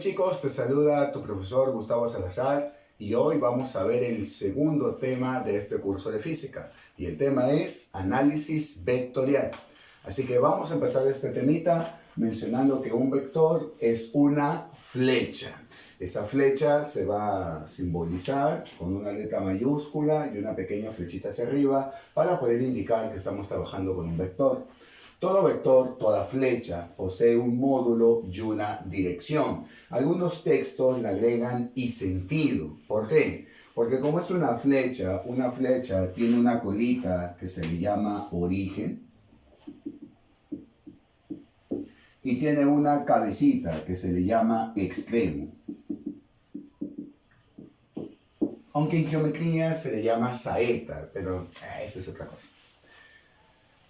chicos, te saluda tu profesor Gustavo Salazar y hoy vamos a ver el segundo tema de este curso de física y el tema es análisis vectorial. Así que vamos a empezar este temita mencionando que un vector es una flecha. Esa flecha se va a simbolizar con una letra mayúscula y una pequeña flechita hacia arriba para poder indicar que estamos trabajando con un vector. Todo vector, toda flecha, posee un módulo y una dirección. Algunos textos le agregan y sentido. ¿Por qué? Porque como es una flecha tiene una colita que se le llama origen y tiene una cabecita que se le llama extremo. Aunque en geometría se le llama saeta, pero esa es otra cosa.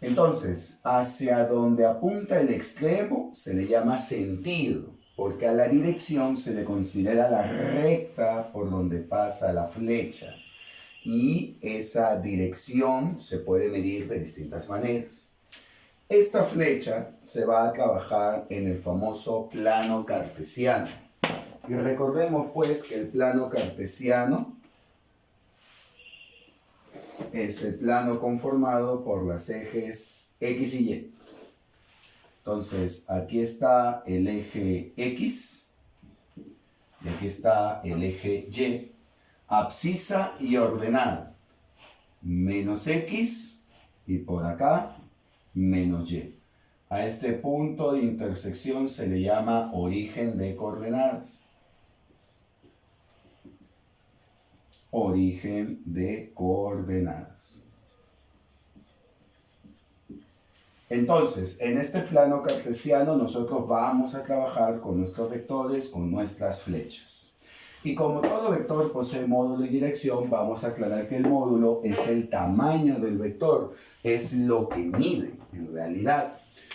Entonces, hacia donde apunta el extremo se le llama sentido, porque a la dirección se le considera la recta por donde pasa la flecha. Y esa dirección se puede medir de distintas maneras. Esta flecha se va a trabajar en el famoso plano cartesiano. Y recordemos pues que el plano cartesiano es el plano conformado por los ejes X y Y. Entonces, aquí está el eje X y aquí está el eje Y. Abscisa y ordenada. Menos X y por acá menos Y. A este punto de intersección se le llama origen de coordenadas. Origen de coordenadas. Entonces, en este plano cartesiano nosotros vamos a trabajar con nuestros vectores, con nuestras flechas. Y como todo vector posee módulo y dirección, vamos a aclarar que el módulo es el tamaño del vector, es lo que mide en realidad.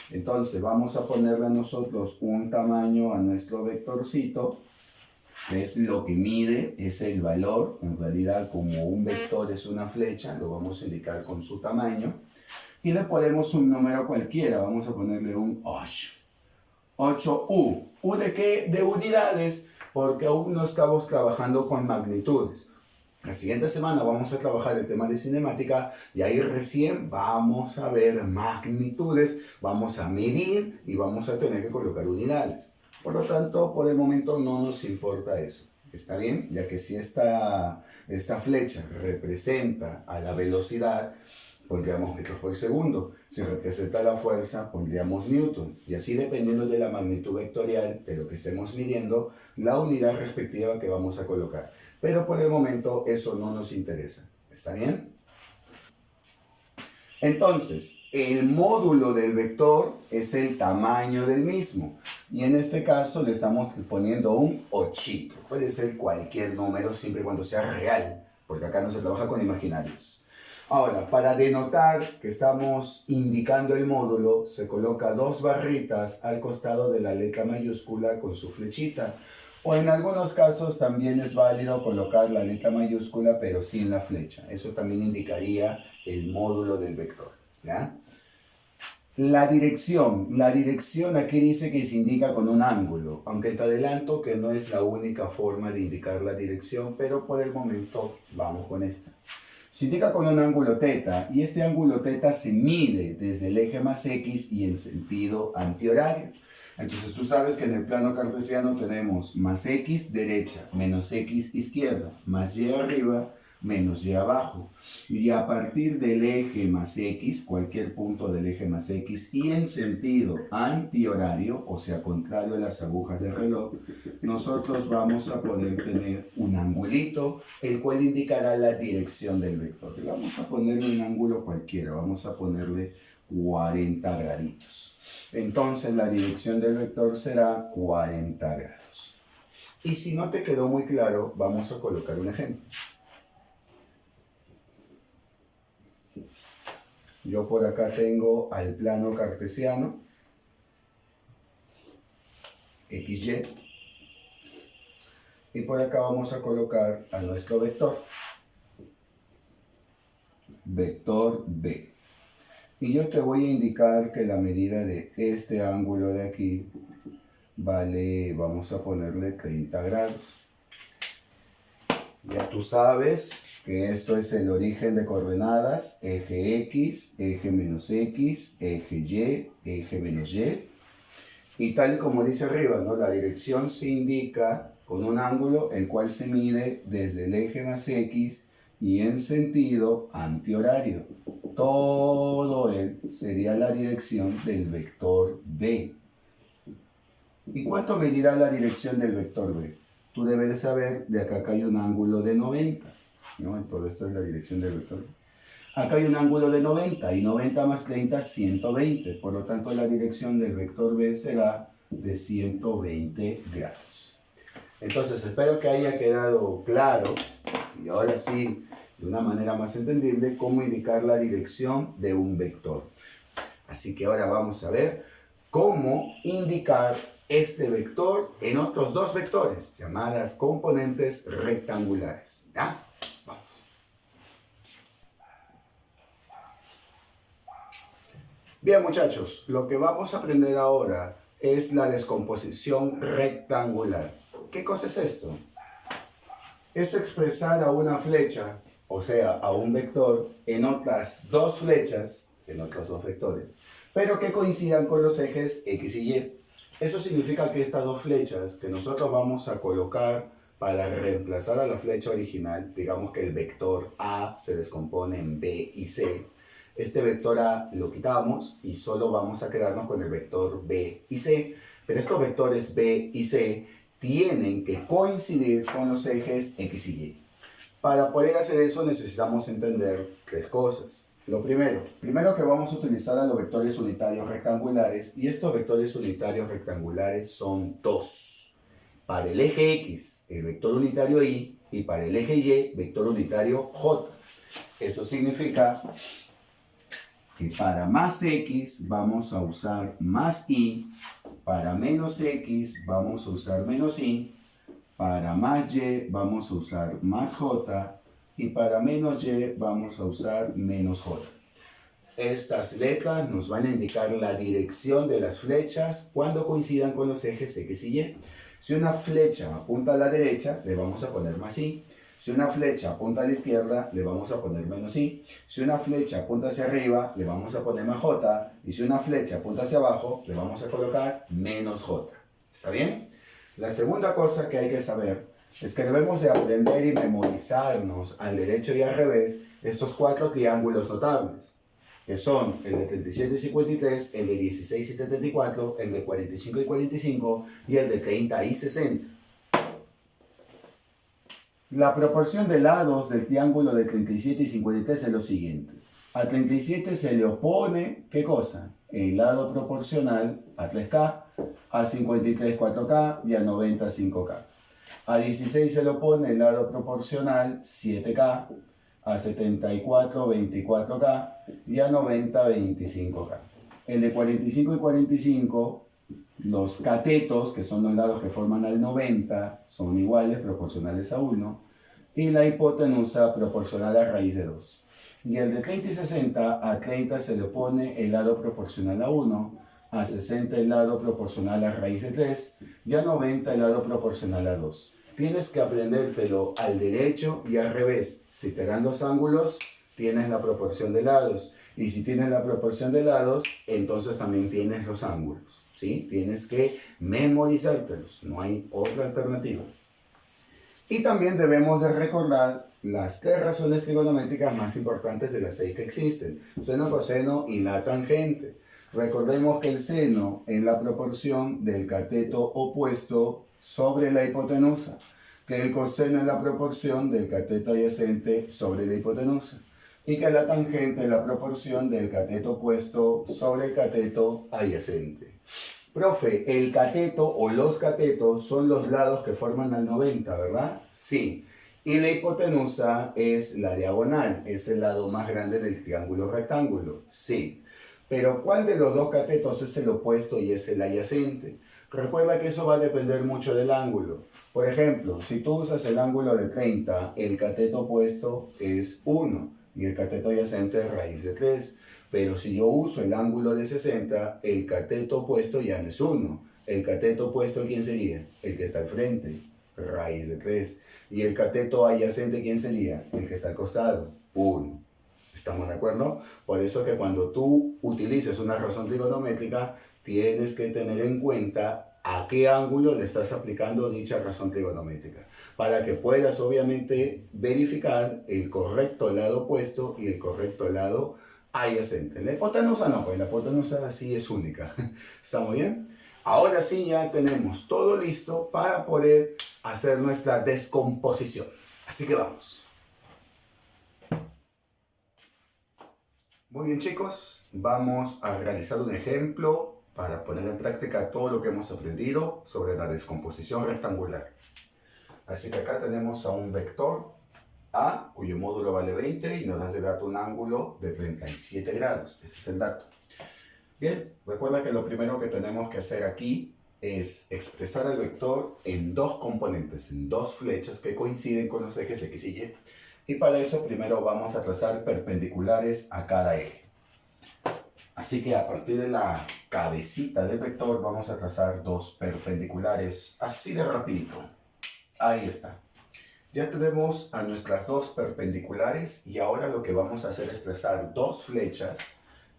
Entonces, vamos a ponerle a nosotros un tamaño a nuestro vectorcito, que es lo que mide, es el valor. En realidad, como un vector es una flecha, lo vamos a indicar con su tamaño. Y le ponemos un número cualquiera, vamos a ponerle un 8. 8U. ¿U de qué? De unidades, porque aún no estamos trabajando con magnitudes. La siguiente semana vamos a trabajar el tema de cinemática y ahí recién vamos a ver magnitudes, vamos a medir y vamos a tener que colocar unidades. Por lo tanto, por el momento no nos importa eso. ¿Está bien? Ya que si esta flecha representa a la velocidad, pondríamos metros por segundo. Si representa la fuerza, pondríamos newton. Y así, dependiendo de la magnitud vectorial de lo que estemos midiendo, la unidad respectiva que vamos a colocar. Pero por el momento eso no nos interesa. ¿Está bien? Entonces, el módulo del vector es el tamaño del mismo. Y en este caso le estamos poniendo un 8. Puede ser cualquier número siempre y cuando sea real, porque acá no se trabaja con imaginarios. Ahora, para denotar que estamos indicando el módulo, se coloca dos barritas al costado de la letra mayúscula con su flechita. O en algunos casos también es válido colocar la letra mayúscula pero sin la flecha. Eso también indicaría el módulo del vector, ¿ya? La dirección aquí dice que se indica con un ángulo, aunque te adelanto que no es la única forma de indicar la dirección, pero por el momento vamos con esta. Se indica con un ángulo θ y este ángulo θ se mide desde el eje más X y en sentido antihorario. Entonces tú sabes que en el plano cartesiano tenemos más X derecha, menos X izquierda, más Y arriba, menos Y abajo. Y a partir del eje más X, cualquier punto del eje más X, y en sentido antihorario, o sea, contrario a las agujas del reloj, nosotros vamos a poder tener un angulito, el cual indicará la dirección del vector. Y vamos a ponerle un ángulo cualquiera, vamos a ponerle 40 graditos. Entonces la dirección del vector será 40 grados. Y si no te quedó muy claro, vamos a colocar un ejemplo. Yo por acá tengo al plano cartesiano, XY, y por acá vamos a colocar a nuestro vector, vector B. Y yo te voy a indicar que la medida de este ángulo de aquí vale, vamos a ponerle 30 grados. Ya tú sabes que esto es el origen de coordenadas, eje X, eje menos X, eje Y, eje menos Y. Y tal y como dice arriba, ¿no? La dirección se indica con un ángulo el cual se mide desde el eje más X y en sentido antihorario. Todo él sería la dirección del vector B. ¿Y cuánto medirá la dirección del vector B? Tú debes de saber, de acá hay un ángulo de 90, ¿no? Todo esto es la dirección del vector B. Acá hay un ángulo de 90 y 90 más 30 es 120. Por lo tanto, la dirección del vector B será de 120 grados. Entonces, espero que haya quedado claro y ahora sí, de una manera más entendible, cómo indicar la dirección de un vector. Así que ahora vamos a ver cómo indicar este vector en otros dos vectores, llamadas componentes rectangulares. ¿Ya? Vamos. Bien, muchachos, lo que vamos a aprender ahora es la descomposición rectangular. ¿Qué cosa es esto? Es expresar a una flecha, o sea, a un vector, en otras dos flechas, en otros dos vectores, pero que coincidan con los ejes X y Y. Eso significa que estas dos flechas que nosotros vamos a colocar para reemplazar a la flecha original, digamos que el vector A se descompone en B y C, este vector A lo quitamos y solo vamos a quedarnos con el vector B y C, pero estos vectores B y C tienen que coincidir con los ejes X y Y. Para poder hacer eso necesitamos entender tres cosas. Lo primero que vamos a utilizar a los vectores unitarios rectangulares, y estos vectores unitarios rectangulares son dos. Para el eje X, el vector unitario Y, y para el eje Y, vector unitario J. Eso significa que para más X vamos a usar más Y, para menos X vamos a usar menos Y, para más Y vamos a usar más J, y para menos Y vamos a usar menos J. Estas letras nos van a indicar la dirección de las flechas cuando coincidan con los ejes X y Y. Si una flecha apunta a la derecha, le vamos a poner más Y. Si una flecha apunta a la izquierda, le vamos a poner menos Y. Si una flecha apunta hacia arriba, le vamos a poner más J. Y si una flecha apunta hacia abajo, le vamos a colocar menos J. ¿Está bien? La segunda cosa que hay que saber es que debemos de aprender y memorizarnos al derecho y al revés estos cuatro triángulos notables, que son el de 37 y 53, el de 16 y 74, el de 45 y 45 y el de 30 y 60. La proporción de lados del triángulo de 37 y 53 es lo siguiente. A 37 se le opone, ¿qué cosa? El lado proporcional a 3K, a 53 4K y a 90 5K. A 16 se le opone el lado proporcional 7K, a 74 24K y a 90 25K. El de 45 y 45, los catetos, que son los lados que forman al 90, son iguales, proporcionales a 1, y la hipotenusa proporcional a raíz de 2. Y el de 30 y 60, a 30 se le opone el lado proporcional a 1, a 60 el lado proporcional a raíz de 3, y a 90 el lado proporcional a 2. Tienes que aprendértelo al derecho y al revés. Si te dan los ángulos, tienes la proporción de lados. Y si tienes la proporción de lados, entonces también tienes los ángulos, ¿sí? Tienes que memorizártelos. No hay otra alternativa. Y también debemos de recordar las tres razones trigonométricas más importantes de las 6 que existen. Seno, coseno y la tangente. Recordemos que el seno es la proporción del cateto opuesto sobre la hipotenusa, que el coseno es la proporción del cateto adyacente sobre la hipotenusa, y que la tangente es la proporción del cateto opuesto sobre el cateto adyacente. Profe, el cateto o los catetos son los lados que forman al 90, ¿verdad? Sí. Y la hipotenusa es la diagonal, es el lado más grande del triángulo rectángulo. Sí. Pero ¿cuál de los dos catetos es el opuesto y es el adyacente? Recuerda que eso va a depender mucho del ángulo. Por ejemplo, si tú usas el ángulo de 30, el cateto opuesto es 1 y el cateto adyacente es raíz de 3. Pero si yo uso el ángulo de 60, el cateto opuesto ya no es 1, El cateto opuesto, ¿quién sería? El que está al frente, raíz de 3. Y el cateto adyacente, ¿quién sería? El que está al costado, 1. ¿Estamos de acuerdo? Por eso que cuando tú utilices una razón trigonométrica, tienes que tener en cuenta a qué ángulo le estás aplicando dicha razón trigonométrica, para que puedas obviamente verificar el correcto lado opuesto y el correcto lado adyacente. La hipotenusa no, pues la hipotenusa sí es única. ¿Estamos bien? Ahora sí ya tenemos todo listo para poder hacer nuestra descomposición. Así que vamos. Muy bien, chicos, vamos a realizar un ejemplo para poner en práctica todo lo que hemos aprendido sobre la descomposición rectangular. Así que acá tenemos a un vector A, cuyo módulo vale 20 y nos dan de dato un ángulo de 37 grados. Ese es el dato. Bien, recuerda que lo primero que tenemos que hacer aquí es expresar el vector en dos componentes, en dos flechas que coinciden con los ejes X y Y. Y para eso primero vamos a trazar perpendiculares a cada eje. Así que a partir de la cabecita del vector vamos a trazar dos perpendiculares así de rapidito. Ahí está. Ya tenemos a nuestras dos perpendiculares y ahora lo que vamos a hacer es trazar dos flechas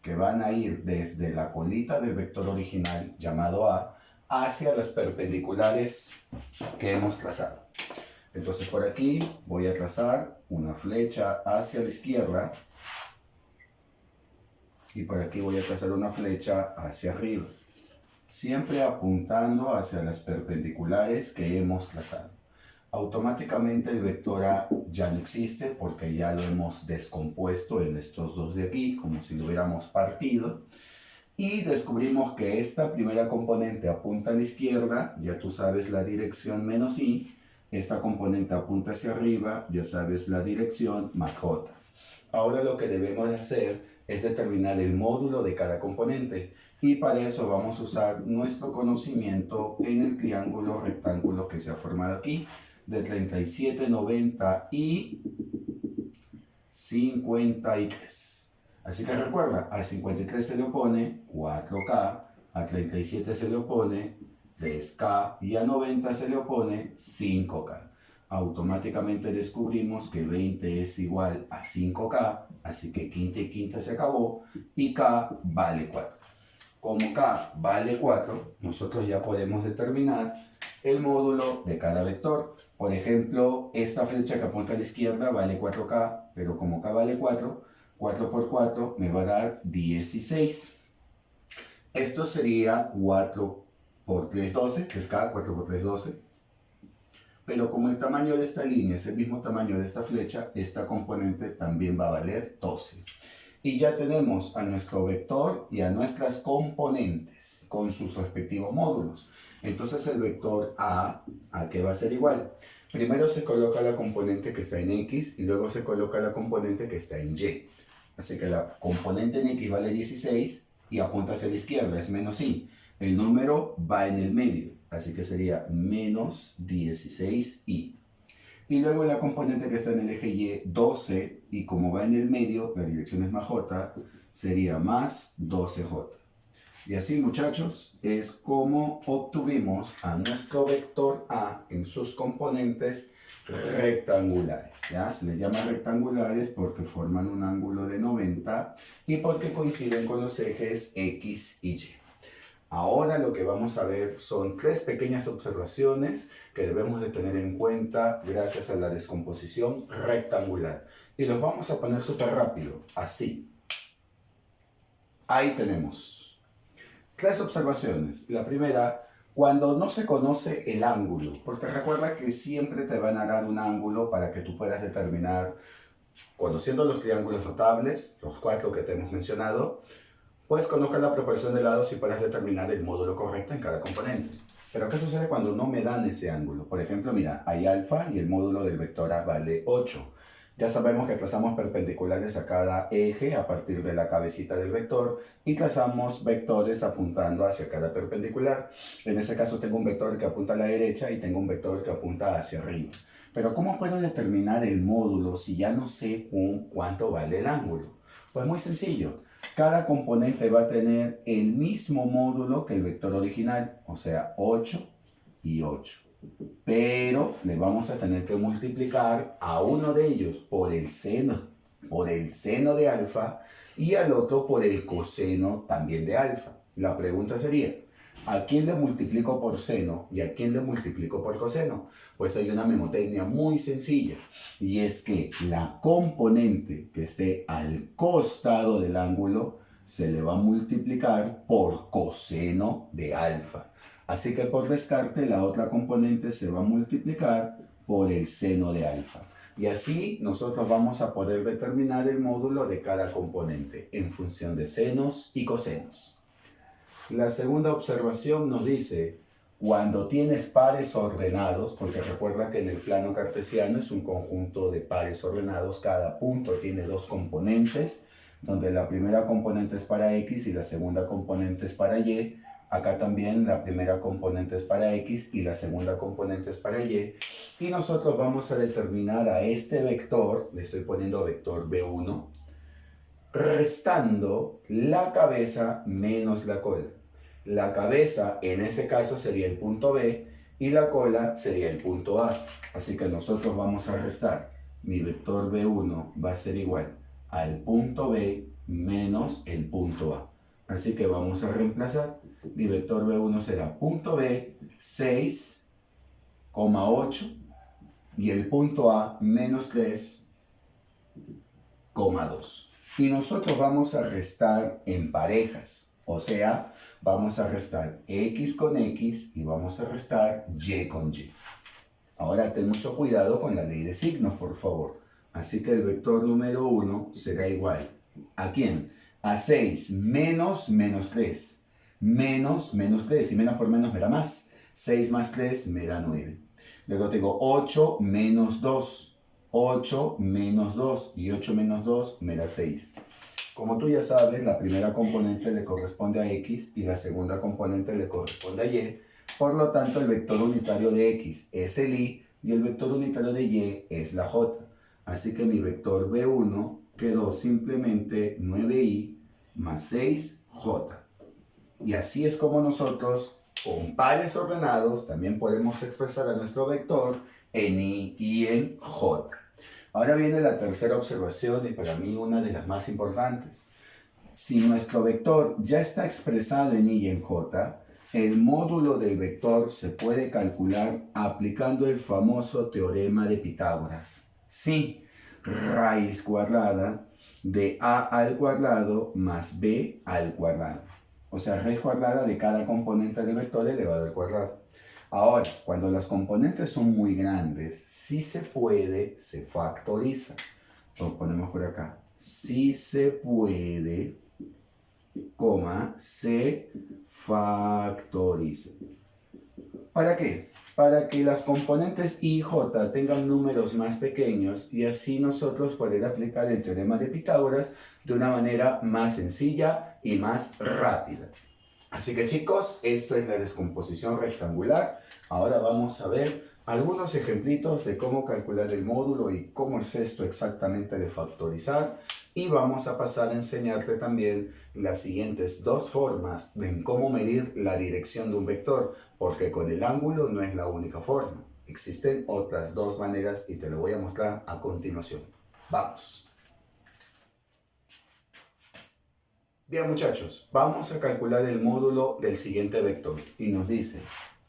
que van a ir desde la colita del vector original llamado A hacia las perpendiculares que hemos trazado. Entonces por aquí voy a trazar una flecha hacia la izquierda y por aquí voy a trazar una flecha hacia arriba, siempre apuntando hacia las perpendiculares que hemos trazado. Automáticamente el vector A ya no existe porque ya lo hemos descompuesto en estos dos de aquí, como si lo hubiéramos partido. Y descubrimos que esta primera componente apunta a la izquierda, ya tú sabes la dirección menos I. Esta componente apunta hacia arriba, ya sabes la dirección más J. Ahora lo que debemos hacer es determinar el módulo de cada componente. Y para eso vamos a usar nuestro conocimiento en el triángulo rectángulo que se ha formado aquí, de 37, 90 y 53. Así que recuerda, a 53 se le opone 4K, a 37 se le opone 3K y a 90 se le opone 5K. Automáticamente descubrimos que 20 es igual a 5K, así que quinta y quinta se acabó y K vale 4. Como K vale 4, nosotros ya podemos determinar el módulo de cada vector. Por ejemplo, esta flecha que apunta a la izquierda vale 4K, pero como K vale 4, 4 por 4 me va a dar 16. Esto sería 4 por 3, 12, que es K, 4 por 3, 12. Pero como el tamaño de esta línea es el mismo tamaño de esta flecha, esta componente también va a valer 12. Y ya tenemos a nuestro vector y a nuestras componentes con sus respectivos módulos. Entonces el vector ¿a qué va a ser igual? Primero se coloca la componente que está en X y luego se coloca la componente que está en Y. Así que la componente en X vale 16 y apunta hacia la izquierda, es menos I. El número va en el medio, así que sería menos 16i. Y luego la componente que está en el eje Y, 12, y como va en el medio, la dirección es más J, sería más 12J. Y así, muchachos, es como obtuvimos a nuestro vector A en sus componentes rectangulares. ¿Ya? Se les llama rectangulares porque forman un ángulo de 90 y porque coinciden con los ejes X y Y. Ahora lo que vamos a ver son tres pequeñas observaciones que debemos de tener en cuenta gracias a la descomposición rectangular. Y los vamos a poner súper rápido, así. Ahí tenemos. Tres observaciones. La primera, cuando no se conoce el ángulo, porque recuerda que siempre te van a dar un ángulo para que tú puedas determinar, conociendo los triángulos notables, los 4 que te hemos mencionado, pues conozcas la proporción de lados y puedas determinar el módulo correcto en cada componente. Pero ¿qué sucede cuando no me dan ese ángulo? Por ejemplo, mira, hay alfa y el módulo del vector A vale 8. Ya sabemos que trazamos perpendiculares a cada eje a partir de la cabecita del vector y trazamos vectores apuntando hacia cada perpendicular. En este caso tengo un vector que apunta a la derecha y tengo un vector que apunta hacia arriba. Pero ¿cómo puedo determinar el módulo si ya no sé cuánto vale el ángulo? Pues muy sencillo. Cada componente va a tener el mismo módulo que el vector original. o sea, 8 y 8. Pero le vamos a tener que multiplicar a uno de ellos por el seno de alfa y al otro por el coseno también de alfa. La pregunta sería, ¿a quién le multiplico por seno y a quién le multiplico por coseno? Pues hay una memotecnia muy sencilla y es que la componente que esté al costado del ángulo se le va a multiplicar por coseno de alfa. Así que por descarte la otra componente se va a multiplicar por el seno de alfa. Y así nosotros vamos a poder determinar el módulo de cada componente en función de senos y cosenos. La segunda observación nos dice, cuando tienes pares ordenados, porque recuerda que en el plano cartesiano es un conjunto de pares ordenados, cada punto tiene dos componentes, donde la primera componente es para X y la segunda componente es para Y. Acá también la primera componente es para X y la segunda componente es para Y. Y nosotros vamos a determinar a este vector, le estoy poniendo vector B1, restando la cabeza menos la cola. La cabeza en este caso sería el punto B y la cola sería el punto A. Así que nosotros vamos a restar. Mi vector B1 va a ser igual al punto B menos el punto A. Así que vamos a reemplazar. Mi vector B1 será punto B 6,8 y el punto A menos 3,2. Y nosotros vamos a restar en parejas. O sea, vamos a restar X con X y vamos a restar Y con Y. Ahora ten mucho cuidado con la ley de signos, por favor. Así que el vector número 1 será igual. ¿A quién? A 6 menos 3. Menos 3. Y menos por menos me da más. 6 más 3 me da 9. Luego tengo 8 menos 2. 8 menos 2. Y 8 menos 2 me da 6. Como tú ya sabes, la primera componente le corresponde a X y la segunda componente le corresponde a Y. Por lo tanto, el vector unitario de X es el Y y el vector unitario de Y es la J. Así que mi vector B1 quedó simplemente 9Y más 6J. Y así es como nosotros, con pares ordenados, también podemos expresar a nuestro vector en Y y en J. Ahora viene la tercera observación y para mí una de las más importantes. Si nuestro vector ya está expresado en Y y en J, el módulo del vector se puede calcular aplicando el famoso teorema de Pitágoras. Sí, raíz cuadrada de A al cuadrado más B al cuadrado. O sea, raíz cuadrada de cada componente del vector elevado al cuadrado. Ahora, cuando las componentes son muy grandes, sí se puede, se factoriza. Lo ponemos por acá. Sí se puede, se factoriza. ¿Para qué? Para que las componentes I y J tengan números más pequeños y así nosotros poder aplicar el teorema de Pitágoras de una manera más sencilla y más rápida. Así que chicos, esto es la descomposición rectangular. Ahora vamos a ver algunos ejemplitos de cómo calcular el módulo y cómo es esto exactamente de factorizar. Y vamos a pasar a enseñarte también las siguientes dos formas de cómo medir la dirección de un vector, porque con el ángulo no es la única forma. Existen otras dos maneras y te lo voy a mostrar a continuación. Vamos. Bien muchachos, vamos a calcular el módulo del siguiente vector y nos dice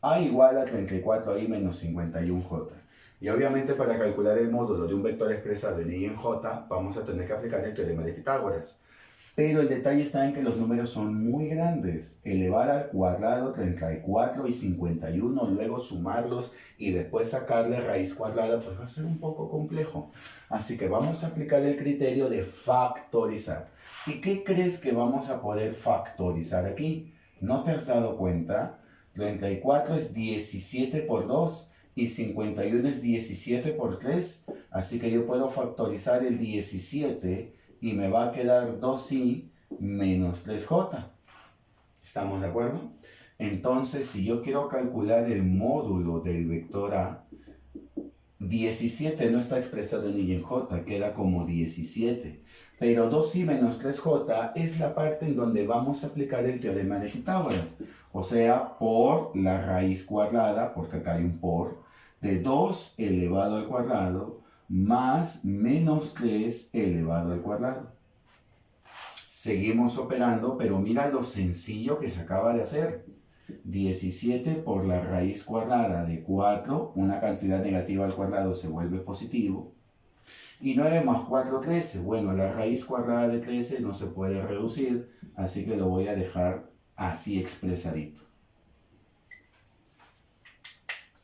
A igual a 34i menos 51j. Y obviamente para calcular el módulo de un vector expresado en y en j vamos a tener que aplicar el teorema de Pitágoras. Pero el detalle está en que los números son muy grandes. Elevar al cuadrado 34 y 51, luego sumarlos y después sacarle raíz cuadrada, pues va a ser un poco complejo. Así que vamos a aplicar el criterio de factorizar. ¿Y qué crees que vamos a poder factorizar aquí? ¿No te has dado cuenta? 34 es 17 por 2 y 51 es 17 por 3. Así que yo puedo factorizar el 17 y me va a quedar 2i menos 3j. ¿Estamos de acuerdo? Entonces, si yo quiero calcular el módulo del vector A, 17 no está expresado en y en j, queda como 17. Pero 2i menos 3j es la parte en donde vamos a aplicar el teorema de Pitágoras. O sea, por la raíz cuadrada, porque acá hay un por, de 2 elevado al cuadrado más menos 3 elevado al cuadrado. Seguimos operando, pero mira lo sencillo que se acaba de hacer. 17 por la raíz cuadrada de 4, una cantidad negativa al cuadrado se vuelve positivo. Y 9 más 4, 13. Bueno, la raíz cuadrada de 13 no se puede reducir, así que lo voy a dejar así expresadito.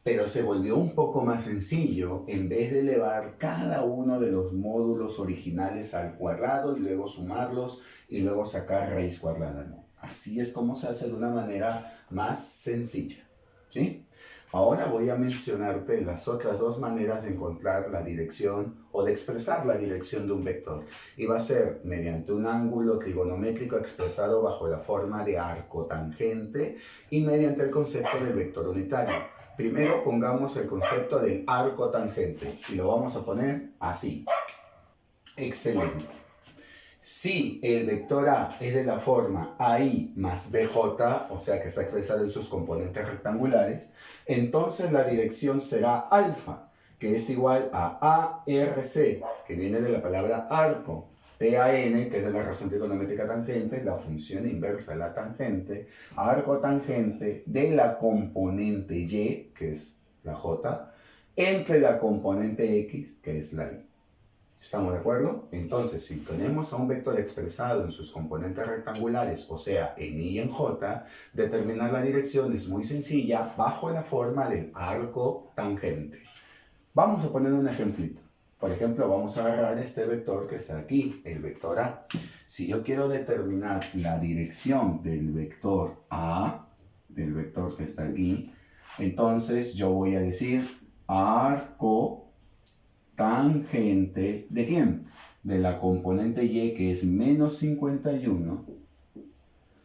Pero se volvió un poco más sencillo en vez de elevar cada uno de los módulos originales al cuadrado y luego sumarlos y luego sacar raíz cuadrada. No. Así es como se hace de una manera más sencilla. ¿Sí? Ahora voy a mencionarte las otras dos maneras de encontrar la dirección o de expresar la dirección de un vector. Y va a ser mediante un ángulo trigonométrico expresado bajo la forma de arco tangente y mediante el concepto del vector unitario. Primero pongamos el concepto del arco tangente y lo vamos a poner así. Excelente. Si el vector A es de la forma AI más BJ, o sea que está expresado en sus componentes rectangulares, entonces la dirección será alfa, que es igual a ARC, que viene de la palabra arco, TAN, que es de la razón trigonométrica tangente, la función inversa de la tangente, arco tangente de la componente Y, que es la J, entre la componente X, que es la Y. ¿Estamos de acuerdo? Entonces, si tenemos a un vector expresado en sus componentes rectangulares, o sea, en Y y en J, determinar la dirección es muy sencilla bajo la forma del arco tangente. Vamos a poner un ejemplito. Por ejemplo, vamos a agarrar este vector que está aquí, el vector A. Si yo quiero determinar la dirección del vector A, del vector que está aquí, entonces yo voy a decir arco tangente, ¿de quién? De la componente Y, que es menos 51,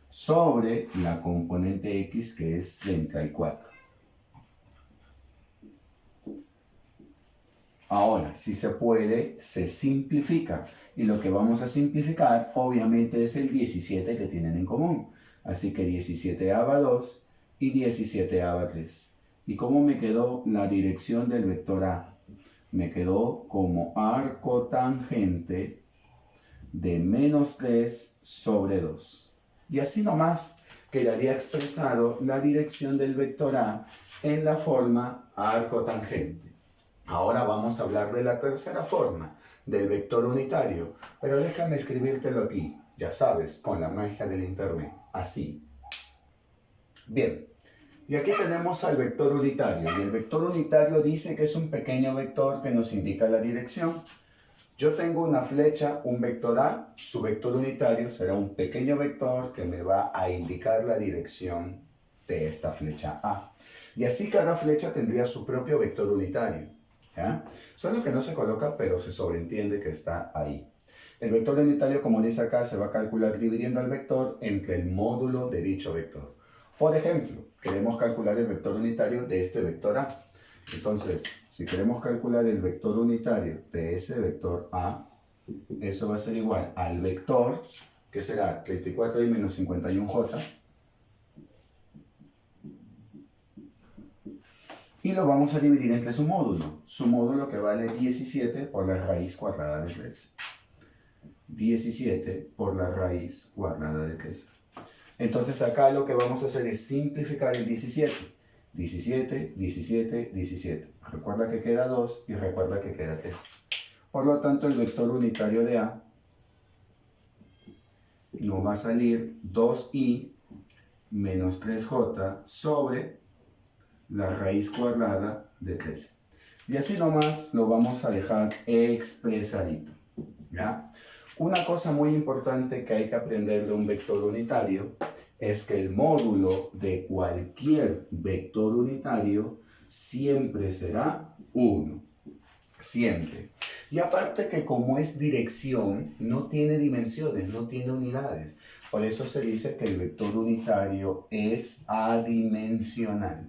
sobre la componente X, que es 34. Ahora, si se puede, se simplifica. Y lo que vamos a simplificar, obviamente, es el 17 que tienen en común. Así que 17A va 2 y 17A va 3. ¿Y cómo me quedó la dirección del vector A? Me quedó como arco tangente de menos 3 sobre 2. Y así nomás quedaría expresado la dirección del vector A en la forma arco tangente. Ahora vamos a hablar de la tercera forma, del vector unitario. Pero déjame escribírtelo aquí, ya sabes, con la magia del internet, así. Bien. Y aquí tenemos al vector unitario, y el vector unitario dice que es un pequeño vector que nos indica la dirección. Yo tengo una flecha, un vector A, su vector unitario será un pequeño vector que me va a indicar la dirección de esta flecha A. Y así cada flecha tendría su propio vector unitario. ¿Ya? Solo que no se coloca, pero se sobreentiende que está ahí. El vector unitario, como dice acá, se va a calcular dividiendo al vector entre el módulo de dicho vector. Por ejemplo, queremos calcular el vector unitario de este vector A. Entonces, si queremos calcular el vector unitario de ese vector A, eso va a ser igual al vector, que será 34i menos 51j, y lo vamos a dividir entre su módulo que vale 17 por la raíz cuadrada de 3. 17 por la raíz cuadrada de 3. Entonces acá lo que vamos a hacer es simplificar el 17. 17, 17, 17. Recuerda que queda 2 y recuerda que queda 3. Por lo tanto, el vector unitario de A nos va a salir 2i menos 3j sobre la raíz cuadrada de 13. Y así nomás lo vamos a dejar expresadito. ¿Ya? Una cosa muy importante que hay que aprender de un vector unitario es que el módulo de cualquier vector unitario siempre será 1. Siempre. Y aparte que como es dirección, no tiene dimensiones, no tiene unidades. Por eso se dice que el vector unitario es adimensional.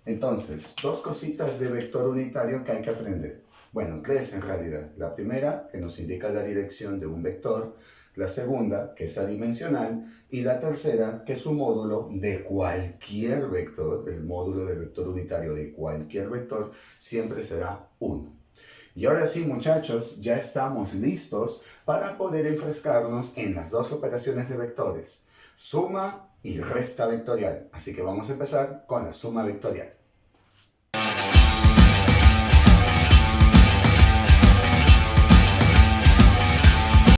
Entonces, dos cositas de vector unitario que hay que aprender. Bueno, tres en realidad. La primera, que nos indica la dirección de un vector. La segunda, que es adimensional, y la tercera, que es un módulo de cualquier vector, el módulo del vector unitario de cualquier vector, siempre será 1. Y ahora sí, muchachos, ya estamos listos para poder enfrascarnos en las dos operaciones de vectores, suma y resta vectorial. Así que vamos a empezar con la suma vectorial.